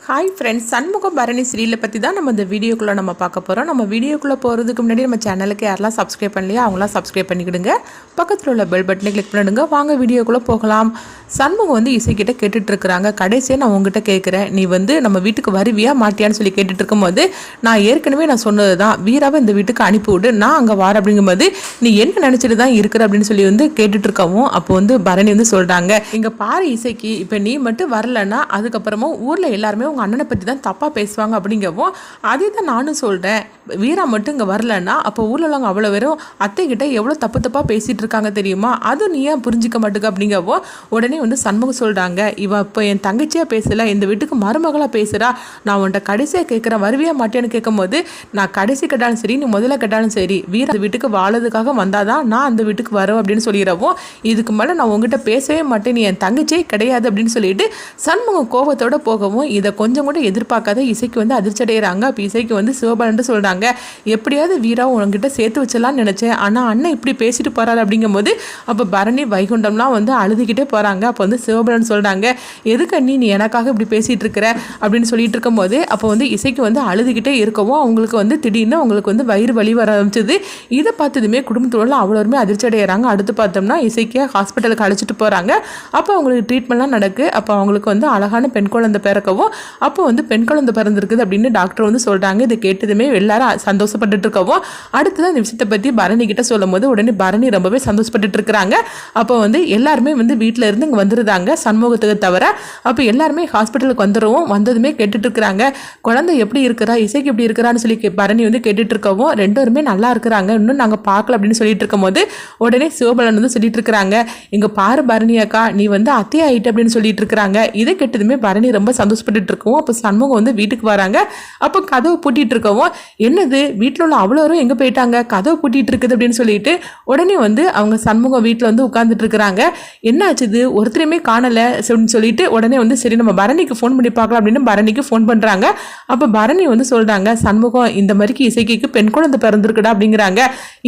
Hi friends, Shanmugam Bharani சீரியலை பற்றி தான் நம்ம இந்த வீடியோக்குள்ளே நம்ம பார்க்க போகிறோம். நம்ம வீடியோக்குள்ளே போகிறதுக்கு முன்னாடி நம்ம சேனலுக்கு யாரெல்லாம் சப்ஸ்கிரைப் பண்ணலையோ அவங்களாம் சப்ஸ்கிரைப் பண்ணிக்கிடுங்க. பக்கத்தில் உள்ள பெல் பட்டனை கிளிக் பண்ணிடுங்க. வாங்க வீடியோக்குள்ளே போகலாம். சண்முகம் வந்து இசைக்கிட்ட கேட்டுட்ருக்குறாங்க. கடைசியாக நான் உங்ககிட்ட கேட்குறேன், நீ வந்து நம்ம வீட்டுக்கு வருவியா மாட்டியான்னு சொல்லி கேட்டுட்டு இருக்கும்போது, நான் ஏற்கனவே நான் சொன்னது தான், வீராவை இந்த வீட்டுக்கு அனுப்பிவிடு, நான் அங்கே வார அப்படிங்கும்போது நீ என்ன நினச்சிட்டு தான் இருக்கிற அப்படின்னு சொல்லி வந்து கேட்டுட்டு இருக்கவும், அப்போ வந்து பரணி வந்து சொல்கிறாங்க, இங்கே பாரு இசைக்கு, இப்போ நீ மட்டும் வரலன்னா அதுக்கப்புறமா ஊரில் எல்லாருமே உங்கள் அண்ணனை பற்றி தான் தப்பாக பேசுவாங்க அப்படிங்கவும், அதே தான் நானும் சொல்கிறேன். வீரா மட்டும் இங்கே வரலன்னா அப்போ ஊரில் உள்ளவங்க அவ்வளோ வெறும் அத்தைக்கிட்ட எவ்வளோ தப்பாக பேசிகிட்டு இருக்காங்க தெரியுமா, அது நீ ஏன் புரிஞ்சிக்க மாட்டேங்க அப்படிங்கவும், உடனே வந்து சண்முகம் சொல்கிறாங்க, இவ இப்போ என் தங்கச்சியாக பேசலை, இந்த வீட்டுக்கு மருமகளாக பேசுகிறா, நான் உன்ட்ட கடைசியாக கேட்குறேன் வருவியா மாட்டேன்னு கேட்கும்போது, நான் கடைசி கேட்டாலும் சரி நீ முதல்ல கேட்டாலும் சரி, வீரா அந்த வீட்டுக்கு வாழறதுக்காக வந்தாதான் நான் அந்த வீட்டுக்கு வரேன் அப்படின்னு சொல்லிடுறவும், இதுக்கு மேலே நான் உங்ககிட்ட பேசவே மாட்டேன், நீ என் தங்கச்சியே கிடையாது அப்படின்னு சொல்லிட்டு சண்முகம் கோபத்தோட போகவும், இதை கொஞ்சம் கூட எதிர்பார்க்காத இசைக்கு வந்து அதிர்ச்சி அடைகிறாங்க. அப்போ இசைக்கு வந்து சிவபாலன் சொல்கிறாங்க, எப்படியாவது வீரா உங்ககிட்ட சேர்த்து வச்சலான்னு நினச்சேன், ஆனால் அண்ணன் இப்படி பேசிட்டு போகிறாரு அப்படிங்கும்போது, அப்போ பரணி வைகுண்டம்லாம் வந்து அழுதுகிட்டே போகிறாங்க. அப்போ வந்து சிவபாலன் சொல்கிறாங்க, எதுக்கு அண்ணி நீ எனக்காக இப்படி பேசிகிட்டு இருக்கிற அப்படின்னு சொல்லிட்டு இருக்கும்போது, அப்போ வந்து இசைக்கு வந்து அழுதுகிட்டே இருக்கவும் அவங்களுக்கு வந்து திடீர்னு அவங்களுக்கு வந்து வயிறு வலி வர ஆரம்பிச்சது. இதை பார்த்ததுமே குடும்பத்தோட அவ்வளோருமே அதிர்ச்சி அடைகிறாங்க. அடுத்து பார்த்தோம்னா இசைக்கு ஹாஸ்பிட்டலுக்கு அழைச்சிட்டு போகிறாங்க. அப்போ அவங்களுக்கு ட்ரீட்மெண்ட்லாம் நடக்கு. அப்போ அவங்களுக்கு வந்து அழகான பெண் குழந்தை பிறக்கவும், அப்போ வந்து பெண் குழந்தை பிறந்திருக்குது அப்படின்னு டாக்டர் வந்து சொல்கிறாங்க. இதை கேட்டதுமே எல்லாரும் சந்தோஷப்பட்டு இருக்கவும், அடுத்ததான் இந்த விஷயத்தை பற்றி பரணி கிட்ட சொல்லும் போது உடனே பரணி ரொம்பவே சந்தோஷப்பட்டு இருக்கிறாங்க. அப்போ வந்து எல்லாருமே வந்து வீட்டில் இருந்து இங்கே வந்துருந்தாங்க சண்முகத்துக்கு தவிர. அப்போ எல்லாருமே ஹாஸ்பிட்டலுக்கு வந்துடுவோம். வந்ததுமே கேட்டுட்டு இருக்கிறாங்க, குழந்தை எப்படி இருக்கிறா, இசைக்கு எப்படி இருக்கிறான்னு சொல்லி பரணி வந்து கேட்டுட்டு இருக்கவும், ரெண்டோருமே நல்லா இருக்கிறாங்க, இன்னும் நாங்கள் பார்க்கல அப்படின்னு சொல்லிட்டு இருக்கும் போது உடனே சிவபாலன் வந்து சொல்லிட்டு இருக்கிறாங்க, இங்கே பாரு பரணி அக்கா, நீ வந்து அத்தை ஆயிட்டு அப்படின்னு சொல்லிட்டு இருக்கிறாங்க. இதை கேட்டதுமே பரணி ரொம்ப சந்தோஷப்பட்டு இருக்கவும், அப்போ சண்முகம் வந்து வீட்டுக்கு வராங்க. அப்போ கதவு பூட்டிட்டு இருக்கவும், என்னது வீட்டில் உள்ள அவ்வளோரும் எங்கே போயிட்டாங்க, கதவு பூட்டிட்டு இருக்குது அப்படின்னு சொல்லிட்டு உடனே வந்து அவங்க சண்முகம் வீட்டில் வந்து உட்காந்துட்டு இருக்கிறாங்க. என்ன ஆச்சுது ஒருத்தரையுமே காணலை அப்படின்னு சொல்லிட்டு உடனே வந்து சரி நம்ம பரணிக்கு ஃபோன் பண்ணி பார்க்கலாம் அப்படின்னு பரணிக்கு ஃபோன் பண்ணுறாங்க. அப்போ பரணி வந்து சொல்கிறாங்க, சண்முகம் இந்த மாதிரிக்கு இசைக்கு பெண் குழந்தை பிறந்திருக்குடா அப்படிங்கிறாங்க.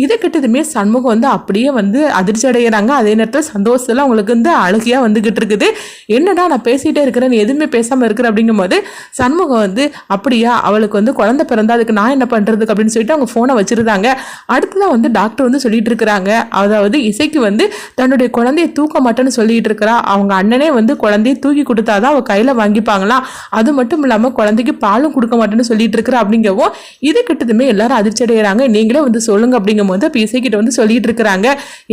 இதை கிட்டதுமே சண்முகம் வந்து அப்படியே வந்து அதிர்ச்சி அடைகிறாங்க. அதே நேரத்தில் சந்தோஷத்தில் அவங்களுக்கு வந்து அழுகையாக வந்துகிட்டு இருக்குது. என்னடா நான் பேசிகிட்டே இருக்கிறேன், நீ எதுவுமே பேசாமல் இருக்கிற அப்படிங்கும்போது சண்முகம் வந்து அப்படியா அவளுக்கு வந்து குழந்தை பிறந்தா அதுக்கு நான் என்ன பண்ணுறதுக்கு அப்படின்னு சொல்லிட்டு அவங்க ஃபோனை வச்சுருந்தாங்க. அடுத்ததான் வந்து டாக்டர் வந்து சொல்லிட்டு இருக்கிறாங்க, அதாவது இசைக்கு வந்து தன்னுடைய குழந்தைய தூக்க மாட்டேன்னு சொல்லிட்டு இருக்கிறா. அவங்க அண்ணனே வந்து குழந்தைய தூக்கி கொடுத்தாதான் அவள் கையில் வாங்கிப்பாங்களாம், அது மட்டும் இல்லாமல் குழந்தைக்கு பாலும் கொடுக்க மாட்டேன்னு சொல்லிட்டு இருக்கிறா அப்படிங்கவும், இது கிட்டதுமே எல்லாரும் அதிர்ச்சி அடைகிறாங்க. நீங்களே வந்து சொல்லுங்க அப்படிங்கும் போது இப்போ இசைக்கிட்ட வந்து சொல்லிட்டு இருக்கிறாங்க,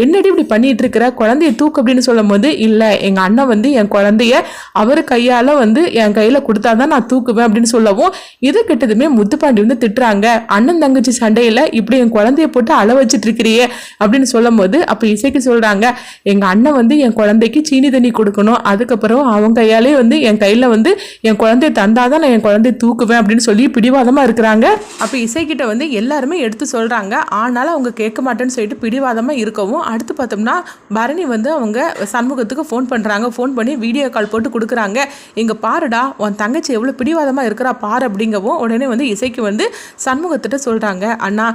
என்னடி இப்படி பண்ணிட்டு இருக்கிற, குழந்தைய தூக்கு அப்படின்னு சொல்லும் போது, இல்லை எங்கள் அண்ணன் வந்து என் குழந்தைய அவர் கையால் வந்து என் கையில் கொடுத்தாதான் நான் தூக்குவேன் அப்படின்னு சொல்லவும், இது கிட்டதுமே முத்துப்பாண்டி வந்து திட்டுறாங்க, அண்ணன் தங்கச்சி சண்டையில் இப்படி என் குழந்தைய போட்டு அள வச்சுட்டு இருக்கிறியே அப்படின்னு சொல்லும் போது, அப்போ இசைக்கு சொல்கிறாங்க, எங்கள் அண்ணன் வந்து என் குழந்தைக்கு சீனி தண்ணி கொடுக்கணும், அதுக்கப்புறம் அவங்க கையாலே வந்து என் கையில் வந்து என் குழந்தைய தந்தாதான் நான் என் குழந்தைய தூக்குவேன் அப்படின்னு சொல்லி பிடிவாதமாக இருக்கிறாங்க. அப்போ இசைக்கிட்ட வந்து எல்லாருமே எடுத்து சொல்கிறாங்க, ஆனாலும் அவங்க கேட்க மாட்டேன்னு சொல்லிட்டு பிடிவாதமாக இருக்கவும், அடுத்து பார்த்தோம்னா பரணி வந்து அவங்க சண்முகத்துக்கு ஃபோன் பண்ணுறாங்க. ஃபோன் பண்ணி வீடியோ கால் போட்டு கொடுக்குறாங்க, இங்கே பாருடா உன் தங்கச்சி எவ்வளோ பிடிவாதமாக இருக்கிறா பாரு அப்படிங்கவும், உடனே வந்து இசைக்கு வந்து சண்முகத்திட்ட சொல்கிறாங்க, அண்ணா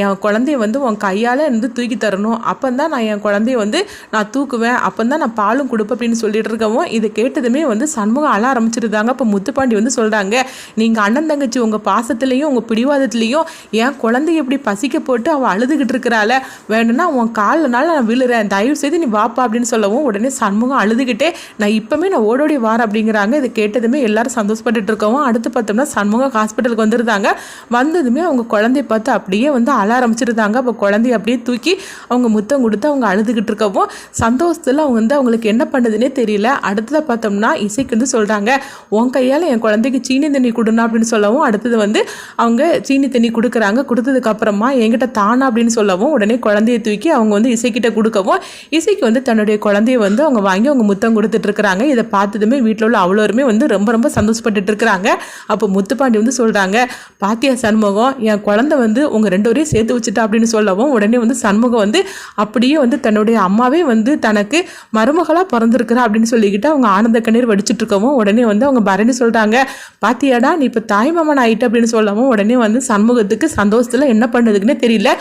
என் குழந்தைய வந்து உன் கையால் இருந்து தூக்கி தரணும், அப்போ தான் நான் என் குழந்தைய வந்து நான் தூக்குவேன், அப்போ தான் நான் பாலும் கொடுப்பேன் அப்படின்னு சொல்லிட்டு இருக்கவும், இதை கேட்டதுமே வந்து சண்முகம் அழ ஆரம்பிச்சிருந்தாங்க. அப்போ முத்துப்பாண்டி வந்து சொல்கிறாங்க, நீங்கள் அண்ணன் தங்கச்சி உங்கள் பாசத்துலேயும் உங்கள் பிடிவாதத்துலேயும் என் குழந்தைய எப்படி பசிக்க போட்டு அவள் அழுதுகிட்டு இருக்கிறாள், வேணும்னா உன் காலினால நான் விழுறேன், தயவு செய்து நீ வாப்பா அப்படின்னு சொல்லவும், உடனே சண்முகம் அழுதுகிட்டே நான் இப்போமே நான் ஓடோடி வார அப்படிங்கிறாங்க. இதை கேட்டதுமே எல்லாரும் சந்தோஷப்பட்டு இருக்கவும், அடுத்து பார்த்தோம்னா சண்முகம் ஹாஸ்பிட்டலுக்கு வந்துருந்தாங்க. வந்ததுமே அவங்க குழந்தைய பார்த்து அப்படியே வந்து அழ ஆரம்பிச்சிருந்தாங்க. அப்போ குழந்தைய அப்படியே தூக்கி அவங்க முத்தம் கொடுத்து அவங்க அழுதுகிட்டு இருக்கவும், சந்தோஷத்தில் அவங்க வந்து அவங்களுக்கு என்ன பண்ணுதுன்னே தெரியல. அடுத்ததாக பார்த்தோம்னா இசைக்கு வந்து சொல்கிறாங்க, உன் கையால் என் குழந்தைக்கு சீனி தண்ணி கொடுனா அப்படின்னு சொல்லவும், அடுத்தது வந்து அவங்க சீனி தண்ணி கொடுக்குறாங்க. கொடுத்ததுக்கு அப்புறமா என்கிட்ட தானா அப்படின்னு சொல்லவும், உடனே குழந்தைய தூக்கி அவங்க வந்து இசைக்கிட்ட கொடுக்கவும், இசைக்கு வந்து தன்னுடைய குழந்தைய வந்து அவங்க வாங்கி அவங்க முத்தம் கொடுத்துட்டு இருக்கிறாங்க. இதை பார்த்ததுமே வீட்டில் உள்ள அவ்வளோருமே வந்து ரொம்ப ரொம்ப சந்தோஷப்பட்டு இருக்கிறாங்க. அப்போ முத்துப்பாண்டி வந்து சொல்கிறாங்க, பாத்தியா சண்முகம் என் குழந்தை வந்து உங்கள் ரெண்டு வரையும் சேர்த்து வச்சுட்டா அப்படின்னு சொல்லவும், உடனே வந்து சண்முகம் வந்து அப்படியே வந்து தன்னுடைய அம்மாவே வந்து தனக்கு மருமகளாக பிறந்திருக்கிறா அப்படின்னு சொல்லிக்கிட்டு அவங்க ஆனந்த கண்ணீர் வடிச்சிட்டு இருக்கவும், உடனே வந்து அவங்க பரணி சொல்கிறாங்க, பாத்தியாடா நீ இப்போ தாய்மாமன் ஆயிட்டு அப்படின்னு சொல்லவும், உடனே வந்து சண்முகத்துக்கு சந்தோஷத்தில் என்ன பண்ணுறதுக்குன்னே தெரியல.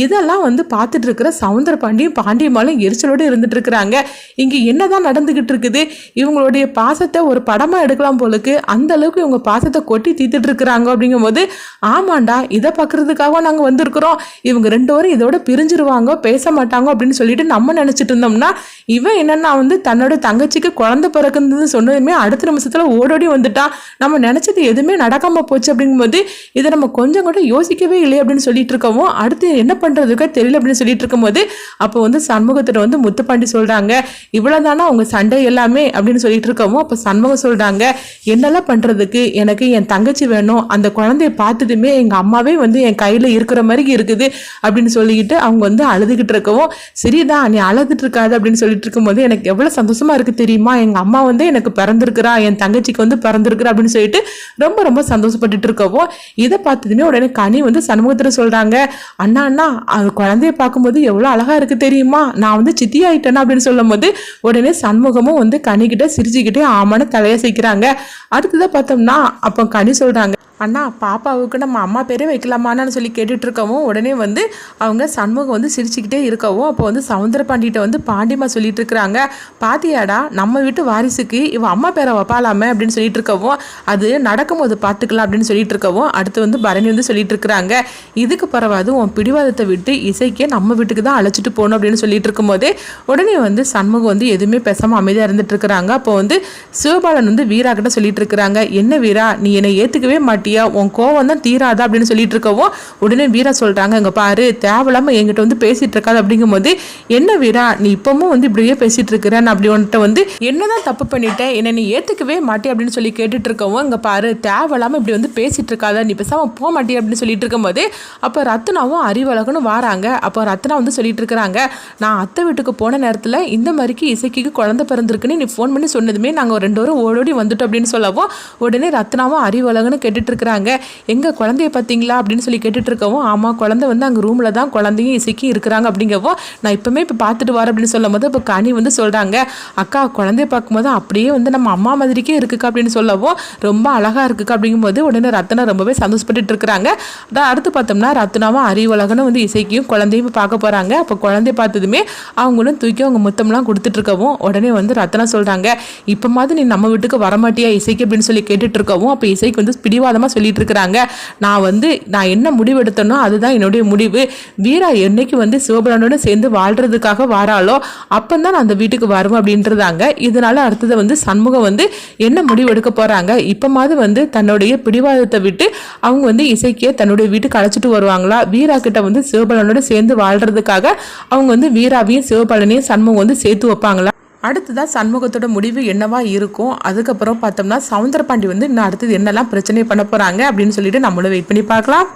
இதெல்லாம் வந்து பார்த்துட்டு இருக்கிற சவுந்தர பாண்டியும் பாண்டியம்மாலும் எரிச்சலோடு இருந்துட்டு இருக்கிறாங்க. இங்கே என்னதான் நடந்துகிட்டு இருக்குது, இவங்களுடைய பாசத்தை ஒரு படமாக எடுக்கலாம் போலுக்கு, இருக்கு, அந்த அளவுக்கு இவங்க பாசத்தை கொட்டி தீத்துட்டு இருக்கிறாங்க அப்படிங்கும்போது, ஆமாண்டா இதை பார்க்கறதுக்காக நாங்கள் வந்திருக்கிறோம், இவங்க 2 பேரும் இதோட பிரிஞ்சிருவாங்க, பேச மாட்டாங்க அப்படின்னு சொல்லிட்டு நம்ம நினைச்சிட்டு இருந்தோம்னா, இவன் என்னன்னா வந்து தன்னோட தங்கச்சிக்கு குழந்தை பிறக்குன்னு சொன்னதுமே அடுத்த நிமிஷத்துல ஓடோடி வந்துட்டான், நம்ம நினைச்சது எதுவுமே நடக்காம போச்சு அப்படிங்கும்போது இதை நம்ம கொஞ்சம் கூட யோசிக்கவே இல்லை அப்படின்னு சொல்லிட்டு இருக்கவும், அடுத்து என்ன பண்றதுக்கு தெரியல அப்படின்னு சொல்லிட்டு இருக்கும்போது அப்போ வந்து சண்முகத்திட்ட வந்து முத்துப்பாண்டி சொல்றாங்க, இவ்வளவுதானா உங்க சண்டை எல்லாமே அப்படின்னு சொல்லிட்டு இருக்கவும், அப்போ சண்முகம் சொல்றாங்க, என்னெல்லாம் பண்றதுக்கு, எனக்கு என் தங்கச்சி வேணும், அந்த குழந்தைய பார்த்ததுமே எங்க அம்மாவே வந்து என் கையில இருக்கிற மாதிரி இருக்குது அப்படின்னு சொல்லிக்கிட்டு அவங்க வந்து அழுதுகிட்டு இருக்கவும், சரிதான் நீ அழுதுட்டு இருக்காது அப்படின்னு சொல்லிட்டு இருக்கும்போது எனக்கு எவ்வளவு சந்தோஷமா இருக்கு தெரியுமா, எங்க அம்மா வந்து எனக்கு பிறந்திருக்கிறா, என் தங்கச்சிக்கு வந்து பிறந்திருக்கிறா அப்படின்னு சொல்லிட்டு ரொம்ப ரொம்ப சந்தோஷப்பட்டுட்டு இருக்கவும், இதை பார்த்ததுமே உடனே கனி வந்து சண்முகத்துல சொல்றாங்க, அண்ணா அண்ணா அது குழந்தைய பார்க்கும்போது எவ்வளவு அழகா இருக்கு தெரியுமா, நான் வந்து சித்தி ஆயிட்டேன்னா அப்படின்னு சொல்லும் போது உடனே சண்முகமும் வந்து கனிக்கிட்ட சிரிச்சுக்கிட்டே ஆமான தலையசைக்கிறாங்க. அடுத்ததான் பார்த்தோம்னா அப்போ கனி சொல்றாங்க, அண்ணா பாப்பாவுக்கு நம்ம அம்மா பேரே வைக்கலாமான்னு சொல்லி கேட்டுட்டு இருக்கவும், உடனே வந்து அவங்க சண்முகம் வந்து சிரிச்சுக்கிட்டே இருக்கவும், அப்போ வந்து சவுந்தரபாண்டிகிட்ட வந்து பாண்டிமா சொல்லிட்டு இருக்கிறாங்க, பாத்தியாடா நம்ம வீட்டு வாரிசுக்கு இவ அம்மா பேரை வைப்பாலாமே அப்படின்னு சொல்லிட்டு இருக்கவும், அது நடக்கும்போது பார்த்துக்கலாம் அப்படின்னு சொல்லிட்டு இருக்கவும், அடுத்து வந்து பரணி வந்து சொல்லிட்டு இருக்கிறாங்க, இதுக்கு பரவாது உன் பிடிவாதத்தை விட்டு இசைக்கே நம்ம வீட்டுக்கு தான் அழைச்சிட்டு போகணும் அப்படின்னு சொல்லிட்டு இருக்கும்போதே உடனே வந்து சண்முகம் வந்து எதுவுமே பேசாமல் அமைதியாக இருந்துட்டு இருக்கிறாங்க. அப்போ வந்து சிவபாலன் வந்து வீரா கிட்ட சொல்லிட்டு இருக்கிறாங்க, என்ன வீரா நீ என்னை ஏற்றுக்கவே மாட்டியா, உன் கோவம் தான் தீராதா அப்படின்னு சொல்லிட்டு இருக்கவும், உடனே வீரா சொல்றாங்க, இங்க பாரு தேவையில்லாம என்கிட்ட வந்து பேசிட்டு இருக்காது அப்படிங்கும்போது, என்ன வீரா நீ இப்பவும் வந்து இப்படியே பேசிட்டு இருக்கிற, நான் அப்படி உன்கிட்ட வந்து என்னதான் தப்பு பண்ணிட்டேன், என்ன நீ ஏத்துக்கவே மாட்டே அப்படின்னு சொல்லி கேட்டுட்டு இருக்கவும், இங்க பாரு தேவையில்லாம இப்படி வந்து பேசிட்டு இருக்காத, நீ பேசாம போக மாட்டே அப்படின்னு சொல்லிட்டு இருக்கும்போது அப்போ ரத்னாவும் அறிவழகனும் வாராங்க. அப்போ ரத்னா வந்து சொல்லிட்டு இருக்கிறாங்க, நான் அத்தை வீட்டுக்கு போன நேரத்தில் இந்த மாதிரிக்கு இசைக்கு குழந்தை பிறந்திருக்குன்னு நீ ஃபோன் பண்ணி சொன்னதுமே நாங்கள் 2 பேரும் ஓடோடி வந்துட்டோம் அப்படின்னு சொல்லவும், உடனே ரத்னாவும் அறிவழகனும் கேட்டுட்டு இருக்கிறாங்க, எங்க குழந்தைய பார்த்தீங்களா அப்படின்னு சொல்லி கேட்டுட்டு இருக்கவும், ஆமா குழந்தை வந்து அங்கே ரூம்ல தான் குழந்தையும் இசைக்கும் இருக்கிறாங்க அப்படிங்கவும், நான் இப்பவுமே இப்போ பார்த்துட்டு வரேன் அப்படின்னு சொல்லும் போது இப்போ கனி வந்து சொல்றாங்க, அக்கா குழந்தைய பார்க்கும்போது அப்படியே வந்து நம்ம அம்மா மாதிரிக்கே இருக்குக்கா அப்படின்னு சொல்லவும், ரொம்ப அழகா இருக்குக்கா அப்படிங்கும்போது உடனே ரத்னா ரொம்பவே சந்தோஷப்பட்டு இருக்கிறாங்க. அடுத்து பார்த்தோம்னா ரத்னாவும் அறிவழகனும் வந்து இசைக்கும் குழந்தையும் பார்க்க போறாங்க. அப்போ குழந்தைய பார்த்ததுமே அவங்களும் தூக்கி அவங்க முத்தம்லாம் கொடுத்துட்டு இருக்கவும், உடனே வந்து ரத்னா சொல்றாங்க, இப்போ மாதிரி நீ நம்ம வீட்டுக்கு வரமாட்டியா இசைக்கு அப்படின்னு சொல்லி கேட்டுட்டு இருக்கவும், அப்போ இசைக்கு வந்து பிடிவாதமா சொல்லிட்டு இருக்கிறாங்க, நான் என்ன முடிவு எடுத்தனோ அதுதான் என்னுடைய முடிவு, வீரா என்னைக்கு வந்து சிவபாலனோட சேர்ந்து வாழ்றதுக்காக வாராளோ அப்பந்தான் நான் அந்த வீட்டுக்கு வருவேன் அப்படின்றதாங்க. இதனால அடுத்தது வந்து சண்முகம் வந்து என்ன முடிவு எடுக்க போறாங்க, இப்ப மாதிரி வந்து தன்னுடைய பிடிவாதத்தை விட்டு அவங்க வந்து இசைக்கே தன்னுடைய வீட்டுக்கு அழைச்சிட்டு வருவாங்களா, வீரா கிட்ட வந்து சிவபாலனோட சேர்ந்து வாழ்றதுக்காக அவங்க வந்து வீராவையும் சிவபாலனையும் சண்முகம் வந்து சேர்த்து வைப்பாங்களா, அடுத்ததான் சண்முகத்தோட முடிவு என்னவா இருக்கும், அதுக்கப்புறம் பார்த்தோம்னா சவுந்தரபாண்டி வந்து இன்னும் அடுத்தது என்னெல்லாம் பிரச்சனை பண்ண போறாங்க அப்படின்னு சொல்லிட்டு நம்மளும் வெயிட் பண்ணி பார்க்கலாம்.